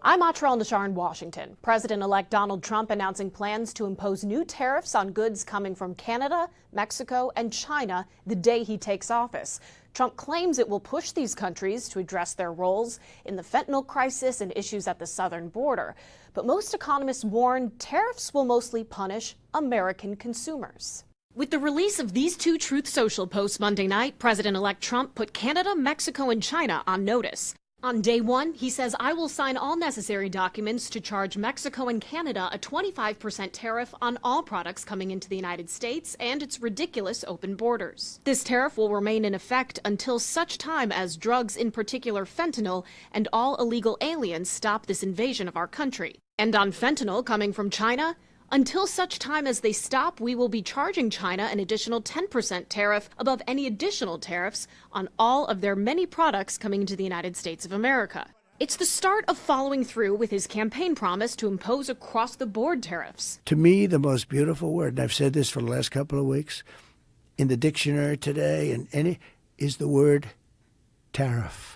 I'm Atrel Nashar in Washington. President-elect Donald Trump announcing plans to impose new tariffs on goods coming from Canada, Mexico, and China the day he takes office. Trump claims it will push these countries to address their roles in the fentanyl crisis and issues at the southern border. But most economists warn tariffs will mostly punish American consumers. With the release of these two Truth Social posts Monday night, President-elect Trump put Canada, Mexico, and China on notice. On day one, he says, "I will sign all necessary documents to charge Mexico and Canada a 25% tariff on all products coming into the United States and its ridiculous open borders. This tariff will remain in effect until such time as drugs, in particular fentanyl, and all illegal aliens stop this invasion of our country. And on fentanyl coming from China, until such time as they stop, we will be charging China an additional 10% tariff above any additional tariffs on all of their many products coming into the United States of America." It's the start of following through with his campaign promise to impose across-the-board tariffs. To me, the most beautiful word, and I've said this for the last couple of weeks, in the dictionary today, is the word tariff.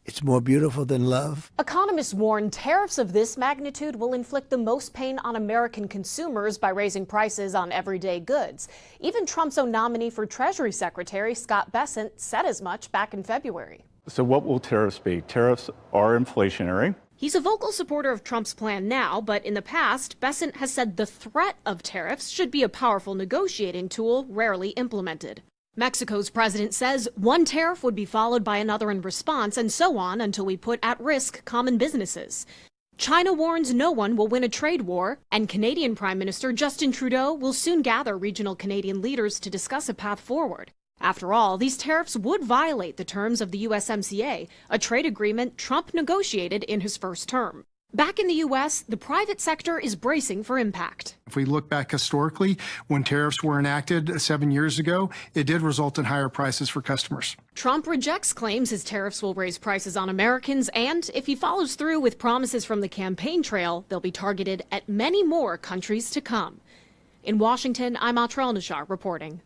It's more beautiful than love. Economists warn tariffs of this magnitude will inflict the most pain on American consumers by raising prices on everyday goods. Even Trump's own nominee for Treasury Secretary, Scott Bessent, said as much back in February. So what will tariffs be? Tariffs are inflationary. He's a vocal supporter of Trump's plan now, but in the past, Bessent has said the threat of tariffs should be a powerful negotiating tool rarely implemented. Mexico's president says one tariff would be followed by another in response, and so on until we put at risk common businesses. China warns no one will win a trade war, and Canadian Prime Minister Justin Trudeau will soon gather regional Canadian leaders to discuss a path forward. After all, these tariffs would violate the terms of the USMCA, a trade agreement Trump negotiated in his first term. Back in the U.S., the private sector is bracing for impact. If we look back historically, when tariffs were enacted 7 years ago, it did result in higher prices for customers. Trump rejects claims his tariffs will raise prices on Americans, and if he follows through with promises from the campaign trail, they'll be targeted at many more countries to come. In Washington, I'm Atrel Nashar reporting.